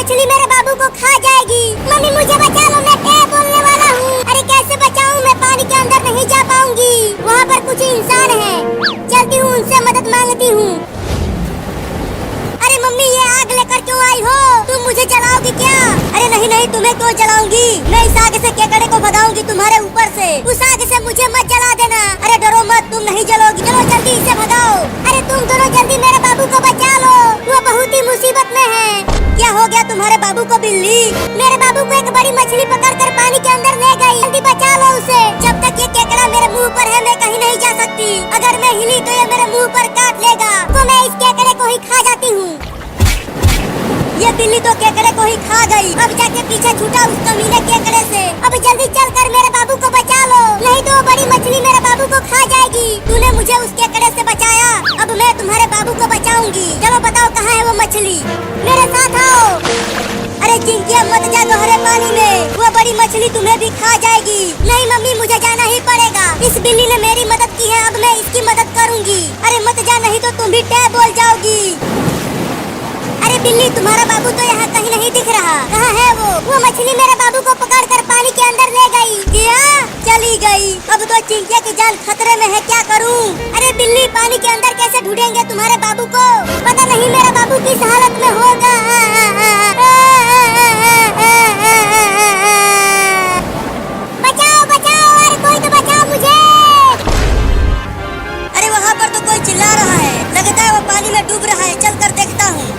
मछली मेरे बाबू को खा जाएगी। मम्मी मुझे बचा लो, मैं क्या बोलने वाला हूँ। अरे कैसे बचाऊँ, मैं पानी के अंदर नहीं जा पाऊंगी। वहाँ पर कुछ इंसान है, चलती हूँ उनसे मदद मांगती हूँ। अरे मम्मी ये आग लेकर क्यों आई हो? तुम मुझे जलाओगी क्या? अरे नहीं नहीं, तुम्हें क्यों जलाऊंगी? मैं इस आग से केकड़े को भगाऊंगी तुम्हारे ऊपर से। उस आग से मुझे मत जला देना। अरे डरो मत, तुम नहीं जलोगी। चलो जल्दी इसे भगाओ। अरे तुम दोनों जल्दी मेरे बाबू को बचा लो, वो बहुत ही मुसीबत में है। क्या हो गया तुम्हारे बाबू को बिल्ली? मेरे बाबू को एक बड़ी मछली पकड़कर पानी के अंदर ले गई। जल्दी बचा लो उसे। जब तक ये केकड़ा मेरे मुंह पर है मैं कहीं नहीं जा सकती। अगर मैं हिली तो ये मेरे मुंह पर काट लेगा, तो मैं इस केकड़े को ही खा जाती हूँ। ये बिल्ली तो केकड़े को ही खा गई। अब जाके पीछे छूटा उस कमीने केकड़े से। अब जल्दी चलकर मेरे बाबू को बचा लो, नहीं तो वो बड़ी मछली मेरे बाबू को खा जाएगी। तूने मुझे उस केकड़े से बचाया, अब मैं तुम्हारे बाबू को बचाऊंगी। चलो बताओ कहाँ है वो मछली? मेरे साथ आओ। अरे चिंकिया मत जा गहरे पानी में, वो बड़ी मछली तुम्हें भी खा जाएगी। नहीं मम्मी मुझे जाना ही पड़ेगा। इस बिल्ली ने मेरी मदद की है, अब मैं इसकी मदद करूंगी। अरे मत जा, नहीं तो तुम भी टैब बोल जाओगी। अरे बिल्ली तुम्हारा बाबू तो यहाँ कहीं नहीं दिख रहा। कहाँ है वो? वो मछली मेरे बाबू को पकड़कर पानी के अंदर ले गई। क्या? चली गई। अब तो चिंकिया की जान खतरे में है, क्या करूँ? अरे बिल्ली पानी के अंदर कैसे ढूंढेंगे तुम्हारे बाबू को? पता नहीं मेरा बाबू किस हालत में होगा। बचाओ बचाओ, अरे कोई तो बचाओ मुझे। अरे वहाँ पर तो कोई चिल्ला रहा है, लगता है वो पानी में डूब रहा है। चल कर देखता हूँ।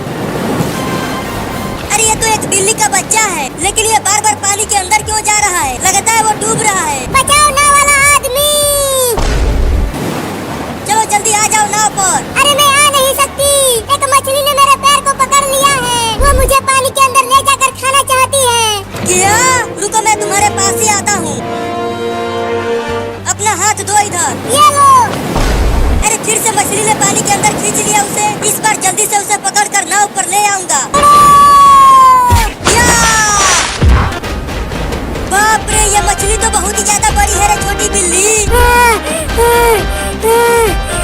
अरे ये तो एक बिल्ली का बच्चा है, लेकिन ये बार बार पानी के अंदर क्यों जा रहा है? लगता है वो डूब रहा है। बचाओ नाव वाला आदमी। चलो जल्दी आ जाओ नाव पर। अरे मैं आ नहीं सकती, एक मछली ने मेरे पैर को पकड़ लिया है। वो मुझे पानी के अंदर ले जाकर खाना चाहती है। क्या? रुको मैं तुम्हारे पास ही आता हूँ। अपना हाथ दो इधर। ये लो। अरे फिर से मछली ने पानी के अंदर खींच लिया उसे। इस बार जल्दी से उसे पकड़कर नाव पर ले आऊंगा। बाप रे, ये मछली तो बहुत ही ज्यादा बड़ी है रे छोटी बिल्ली।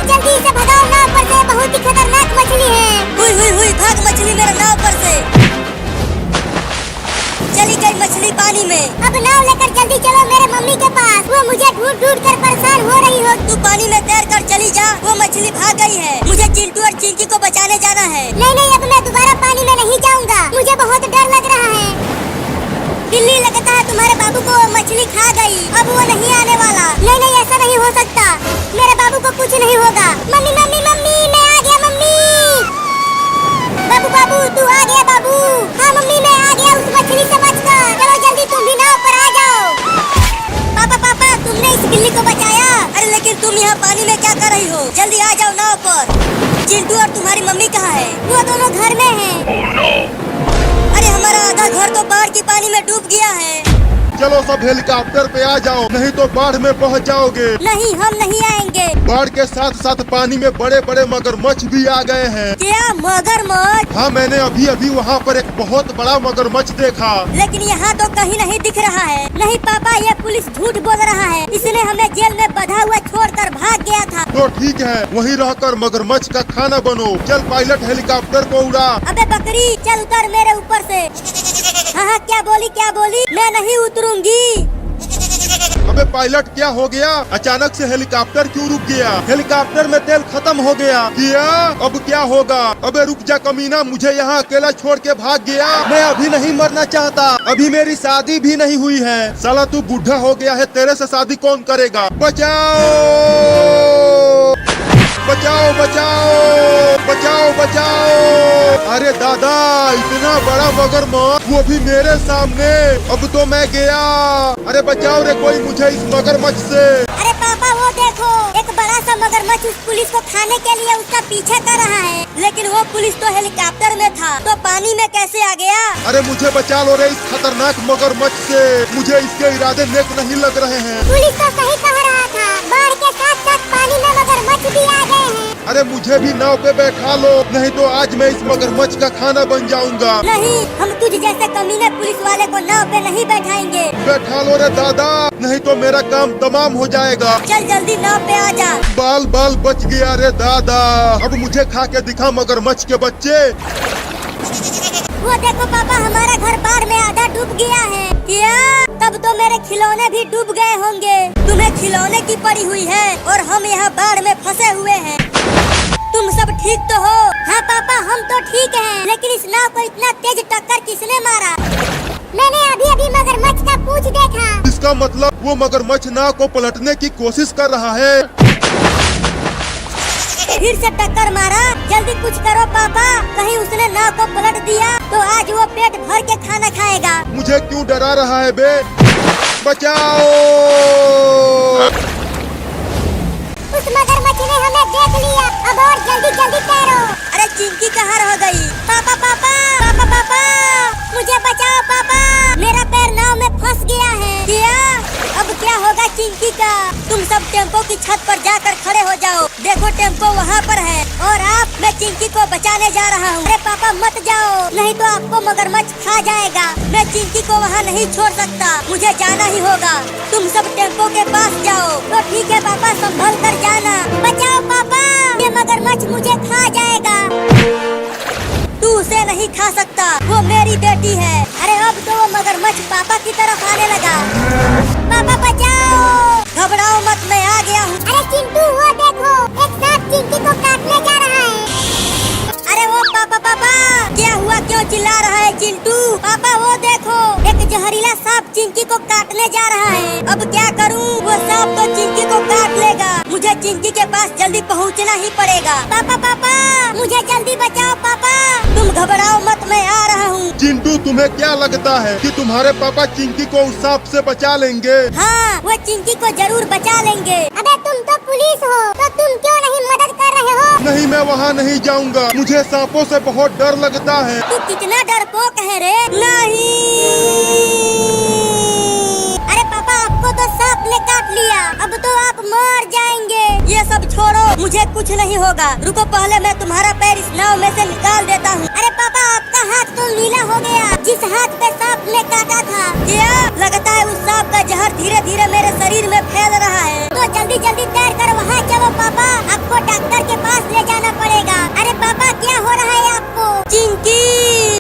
जल्दी से भगाओ नाव पर से, बहुत ही खतरनाक मछली है। हुई हुई हुई, भाग मछली मेरे नाव पर से। चली गई मछली पानी में। अब नाव लेकर जल्दी चलो मेरे मम्मी के पास, वो मुझे ढूंढ ढूंढ कर परेशान हो रही हो। तू पानी में तैर कर चली जा, वो मछली भाग गई है। मुझे चिंटू और चिंकी को बचाने जाना है। नहीं नहीं, अब मैं दोबारा पानी में नहीं जाऊंगा, मुझे बहुत डर लग रहा है। बिल्ली लगता है तुम्हारे बाबू को मछली खा गई, अब वो नहीं आने वाला। नहीं नहीं, ऐसा नहीं हो सकता, मेरे बाबू को कुछ नहीं होगा। मम्मी मम्मी मम्मी, मैं आ गया मम्मी। बाबू बाबू तू आ गया बाबू? हाँ मम्मी मैं आ गया उस मछली से बचकर। चलो जल्दी तुम भी नाव पर आ जाओ। पापा पापा तुमने इस बिल्ली को बचाया। अरे लेकिन तुम यहाँ पानी में क्या कर रही हो? जल्दी आ जाओ नाव पर। चिंटू और तुम्हारी मम्मी कहाँ है? वो दोनों घर में हैं। अरे हमारा आधा घर तो बाढ़ की पानी में डूब गया है। चलो सब हेलीकॉप्टर पे आ जाओ, नहीं तो बाढ़ में पहुंच जाओगे। नहीं हम नहीं आएंगे। बाढ़ के साथ साथ पानी में बड़े बड़े मगरमच्छ भी आ गए हैं। क्या मगरमच्छ? हाँ मैंने अभी अभी वहाँ पर एक बहुत बड़ा मगरमच्छ देखा। लेकिन यहाँ तो कहीं नहीं दिख रहा है। नहीं पापा, ये पुलिस झूठ बोल रहा है। इसने हमें जेल में बंधा हुआ छोड़कर भाग गया था। तो ठीक है, वहीं रहकर मगरमच्छ का खाना बनो। चल पायलट हेलीकॉप्टर को उड़ा। अबे बकरी चल उतर मेरे ऊपर से। हाँ क्या बोली क्या बोली? मैं नहीं उतरूंगी। अबे पायलट क्या हो गया? अचानक से हेलीकॉप्टर क्यों रुक गया? हेलीकॉप्टर में तेल खत्म हो गया। क्या? अब क्या होगा? अबे रुक जा कमीना, मुझे यहाँ अकेला छोड़ के भाग गया। मैं अभी नहीं मरना चाहता, अभी मेरी शादी भी नहीं हुई है। साला तू बूढ़ा हो गया है, तेरे से शादी कौन करेगा? बचाओ बचाओ बचाओ बचाओ बचाओ। अरे दादा, इतना बड़ा मगरमच्छ, वो भी मेरे सामने। अब तो मैं गया। अरे बचाओ रे कोई मुझे इस मगरमच्छ से। अरे पापा वो देखो, एक बड़ा सा मगरमच्छ उस पुलिस को खाने के लिए उसका पीछा कर रहा है। लेकिन वो पुलिस तो हेलीकॉप्टर में था, तो पानी में कैसे आ गया? अरे मुझे बचा लो रे इस खतरनाक मगरमच्छ से, मुझे इसके इरादे नेक नहीं लग रहे हैं। पुलिस तो सही कह रहा था, बाढ़ के साथ साथ पानी में मगरमच्छ भी आ गए हैं। अरे मुझे भी नाव पे बैठा लो, नहीं तो आज मैं इस मगरमच्छ का खाना बन जाऊंगा। नहीं, हम तुझ जैसे कमीने पुलिस वाले को नाव पे नहीं बैठाएंगे। बैठा लो रे दादा, नहीं तो मेरा काम तमाम हो जाएगा। चल जल्दी नाव पे आ जा। बाल बाल बच गया रे दादा। अब मुझे खा के दिखा मगरमच्छ के बच्चे। वो देखो पापा, हमारा घर बाढ़ में आधा डूब गया है। क्या? तब तो मेरे खिलौने भी डूब गए होंगे। तुम्हें खिलौने की पड़ी हुई है और हम यहाँ बाढ़ में फंसे हुए हैं। तुम सब ठीक तो हो? हाँ पापा, हम तो ठीक हैं। लेकिन इस नाव को इतना तेज टक्कर किसने मारा? मैंने अभी अभी मगरमच्छ का पूंछ देखा। इसका मतलब वो मगरमच्छ नाव को पलटने की कोशिश कर रहा है। फिर से टक्कर मारा। जल्दी कुछ करो पापा, कहीं उसने नाव को पलट दिया तो आज वो पेट भर के खाना खाएगा। मुझे क्यों डरा रहा है बे? बचाओ! उस मगरमच्छ ने हमें देख लिया। अब और जल्दी जल्दी तैरो। अरे चिंकी कहाँ रह गई? पापा पापा पापा पापा, मुझे बचाओ पापा, मेरा पैर नाव में फंस गया है। क्या? अब क्या होगा चिंकी का? तुम सब टेम्पो की छत पर जाकर खड़े हो जाओ। देखो टेम्पो वहाँ पर है और मैं चिंकी को बचाने जा रहा हूँ। अरे पापा मत जाओ, नहीं तो आपको मगरमच्छ खा जाएगा। मैं चिंकी को वहाँ नहीं छोड़ सकता, मुझे जाना ही होगा। तुम सब टेम्पो के पास जाओ। तो ठीक है पापा, संभल कर जाना। बचाओ पापा, ये मगरमच्छ मुझे खा जाएगा। तू उसे नहीं खा सकता, वो मेरी बेटी है। अरे अब तो वो मगरमच्छ पापा की तरफ आने लगा। पापा बचाओ! घबराओ मत, मैं आ गया हूँ। अरे चिंटू, वो देखो, एक सांप चिंकी को काटने जा रहा है। अरे वो पापा पापा, क्या हुआ? क्यों चिल्ला रहा है चिंटू? पापा वो देखो, एक जहरीला सांप चिंकी को काटने जा रहा है। अब क्या करूँ? वो सांप तो चिंकी को काट लेगा। मुझे चिंकी के पास जल्दी पहुँचना ही पड़ेगा। पापा पापा, मुझे जल्दी बचाओ पापा। तुम घबराओ मत, मैं आ रहा हूँ। चिंटू, तुम्हें क्या लगता है कि तुम्हारे पापा चिंकी को उस सांप से बचा लेंगे? हाँ, वो चिंकी को जरूर बचा लेंगे। अबे तुम तो पुलिस हो, तो तुम क्यों नहीं मदद कर रहे हो? नहीं, मैं वहाँ नहीं जाऊँगा। मुझे सांपों से बहुत डर लगता है। तू कितना डरपोक है रे? नहीं। अरे पापा, आपको तो सांप ने काट लिया, अब तो आप मर जाएंगे। ये सब छोड़ो, मुझे कुछ नहीं होगा। रुको, पहले मैं तुम्हारा पैर इस नाव में से निकाल देता हूँ। अरे पापा, आपका हाथ तो नीला हो गया, जिस हाथ पे सांप ने काटा था। क्या? लगता है उस सांप का जहर धीरे धीरे मेरे शरीर में फैल रहा है। तो जल्दी जल्दी तैर कर वहाँ चलो पापा, आपको डॉक्टर के पास ले जाना पड़ेगा। अरे पापा, क्या हो रहा है आपको? चिंकी,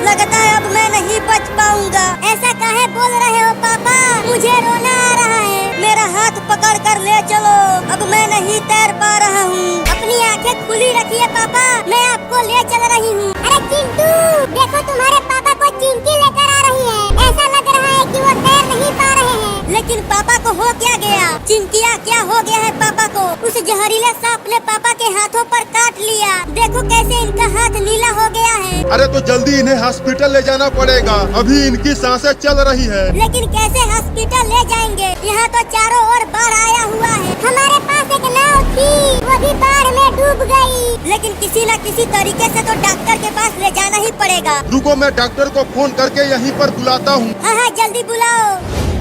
लगता है अब मैं नहीं बच पाऊंगा। ऐसा काहे बोल रहे हो पापा? मुझे रोना आ रहा है। मेरा हाथ पकड़ कर ले चलो, अब मैं नहीं तैर पा रहा हूँ। अपनी आंखें खुली रखिए पापा, मैं आपको ले चल रही हूँ। अरे चिंटू, देखो तुम्हारे पापा को चिंकी लेकर आ रही है। ऐसा लग रहा है कि वो तैर नहीं पा रहे हैं। लेकिन पापा को हो क्या गया? चिंकिया, क्या हो गया है पापा को? उस जहरीले सांप ने पापा के हाथों पर काट लिया। देखो कैसे इनका हाथ नीला हो गया है। अरे तो जल्दी इन्हें हॉस्पिटल ले जाना पड़ेगा, अभी इनकी सांसें चल रही है। लेकिन कैसे हॉस्पिटल ले जाएंगे? यहाँ तो चारों ओर बाढ़ आया हुआ है। हमारे पास एक नाव थी, वो भी बाढ़ में डूब गई। लेकिन किसी न किसी तरीके से तो डॉक्टर के पास ले जाना ही पड़ेगा। रुको, मैं डॉक्टर को फोन करके यहीं पर बुलाता हूँ। हाँ हाँ, जल्दी बुलाओ।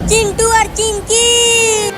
चिंटू और चिंकी,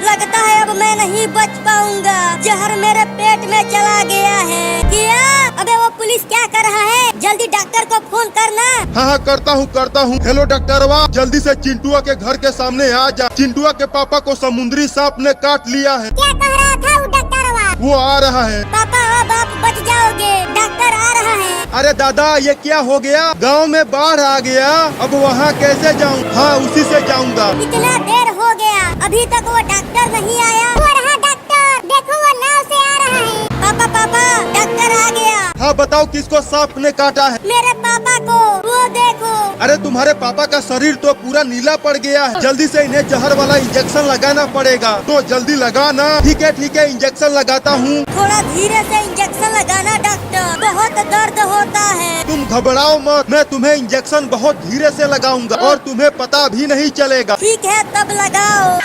लगता है अब मैं नहीं बच पाऊंगा, जहर मेरे पेट में चला गया है। क्या? अबे वो पुलिस क्या कर रहा है? जल्दी डॉक्टर को फोन करना। हाँ हाँ, करता हूँ। हेलो डॉक्टरवा, जल्दी से चिंटुआ के घर के सामने आ जा। चिंटुआ के पापा को समुद्री सांप ने काट लिया है। क्या कह रहा था वो डॉक्टरवा? वो आ रहा है। पापा, अब आप बच जाओगे, डॉक्टर आ रहा है। अरे दादा, ये क्या हो गया? गांव में बाढ़ आ गया, अब वहाँ कैसे जाऊँ? हाँ, उसी से जाऊँगा। इतना देर हो गया, अभी तक वो डॉक्टर नहीं आया। वो रहा डॉक्टर, देखो वो नाव से आ रहा है। पापा पापा, डॉक्टर आ गया। हाँ बताओ, किसको सांप ने काटा है? मेरे पापा को, वो देखो। अरे तुम्हारे पापा का शरीर तो पूरा नीला पड़ गया है, जल्दी से इन्हें जहर वाला इंजेक्शन लगाना पड़ेगा। तो जल्दी लगाना। ठीक है, इंजेक्शन लगाता हूँ। थोड़ा धीरे से इंजेक्शन लगाना डॉक्टर, बहुत दर्द होता है। तुम घबराओ मत, मैं तुम्हें इंजेक्शन बहुत धीरे से लगाऊंगा और तुम्हें पता भी नहीं चलेगा। ठीक है, तब लगाओ।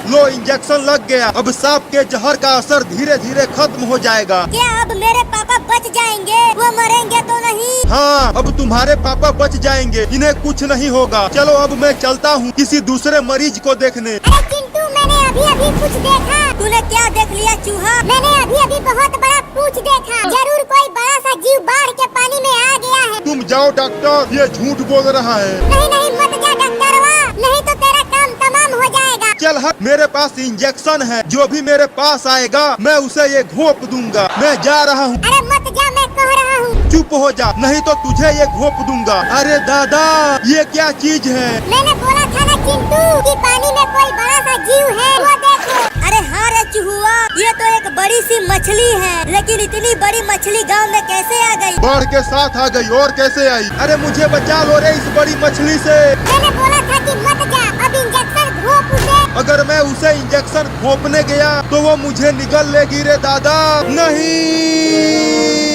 लो, इंजेक्शन लग गया। अब सांप के जहर का असर धीरे धीरे खत्म हो जाएगा। क्या अब मेरे पापा बच जाएंगे? वो मरेंगे तो नहीं? हाँ, अब तुम्हारे पापा बच जाएंगे, इन्हें कुछ नहीं होगा। चलो अब मैं चलता हूँ किसी दूसरे मरीज को देखने। अरे चिंटू, मैंने अभी अभी कुछ देखा। तूने क्या देख लिया चूहा? मैंने अभी अभी बहुत बड़ा पूंछ देखा। जरूर कोई बड़ा सा जीव बाढ़ के पानी में आ गया है। तुम जाओ डॉक्टर, ये झूठ बोल रहा है। नहीं नहीं, मत जा डॉक्टरवा, नहीं तो तेरा काम तमाम हो जाएगा। चल हट, मेरे पास इंजेक्शन है, जो भी मेरे पास आएगा मैं उसे ये घोंप दूंगा। मैं जा रहा हूँ। अरे मत जा, मैं कह रहा हूँ। चुप हो जा, नहीं तो तुझे ये घोप दूंगा। अरे दादा, ये क्या चीज है? मैंने बोला था ना चिंटू कि पानी में कोई बड़ा सा जीव है, वो देखो। अरे हाँ रे चूहुआ, ये तो एक बड़ी सी मछली है, लेकिन इतनी बड़ी मछली गांव में कैसे आ गई? बाढ़ के साथ आ गई, और कैसे आई? अरे मुझे बचा लो रे इस बड़ी मछली से। मैंने बोला था कि मत जा, अब इंजेक्शन घोप उसे। अगर मैं उसे इंजेक्शन घोंपने गया तो वो मुझे निगल लेगी रे दादा। नहीं,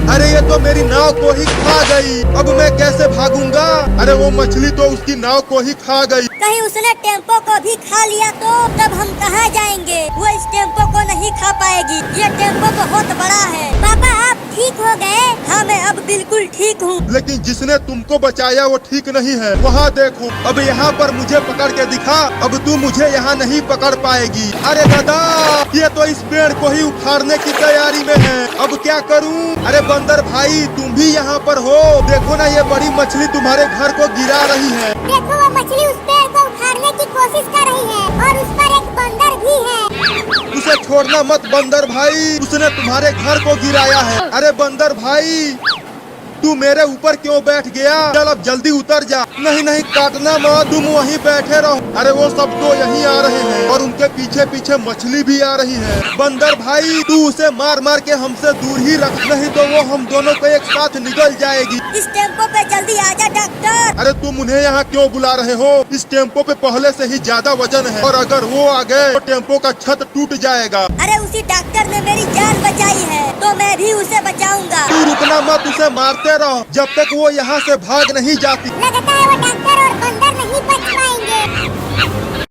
अरे ये तो मेरी नाव को ही खा गई, अब मैं कैसे भागूंगा? अरे वो मछली तो उसकी नाव को ही खा गई। कहीं उसने टेम्पो को भी खा लिया तो तब हम कहाँ जाएंगे? वो इस टेम्पो को नहीं खा पाएगी, ये टेम्पो बहुत बड़ा है। पापा आप ठीक हो गए? हाँ मैं अब बिल्कुल ठीक हूँ। लेकिन जिसने तुमको बचाया वो ठीक नहीं है, वहाँ देखो। अब यहाँ पर मुझे पकड़ के दिखा, अब तू मुझे यहाँ नहीं पकड़ पाएगी। अरे दादा, ये तो इस पेड़ को ही उखाड़ने की तैयारी में है, अब क्या करूँ? अरे बंदर भाई, तुम भी यहाँ पर हो? देखो ना, ये बड़ी मछली तुम्हारे घर को गिरा रही है। देखो वो मछली उस पेड़ को उखाड़ने की कोशिश कर रही है, और उस पर एक बंदर भी है। उसे छोड़ना मत बंदर भाई, उसने तुम्हारे घर को गिराया है। अरे बंदर भाई, तू मेरे ऊपर क्यों बैठ गया? चल अब जल्दी उतर जा। नहीं नहीं, काटना मत, तुम वहीं बैठे रहो। अरे वो सब तो यहीं आ रहे हैं, और उनके पीछे पीछे मछली भी आ रही है। बंदर भाई, तू उसे मार मार के हमसे दूर ही रख, नहीं तो वो हम दोनों को एक साथ निगल जाएगी। इस टेम्पो पे जल्दी आजा डॉक्टर। अरे तुम उन्हें यहाँ क्यों बुला रहे हो? इस टेम्पो पे पहले से ही ज्यादा वजन है, और अगर वो आ गए तो टेम्पो का छत टूट जाएगा। अरे उसी डॉक्टर ने मेरी जान बचाई है, तो मैं भी उसे बचाऊंगा। तू रुकना मत, उसे मारते रहो जब तक वो यहाँ से भाग नहीं जाती। लगता है वो डॉक्टर और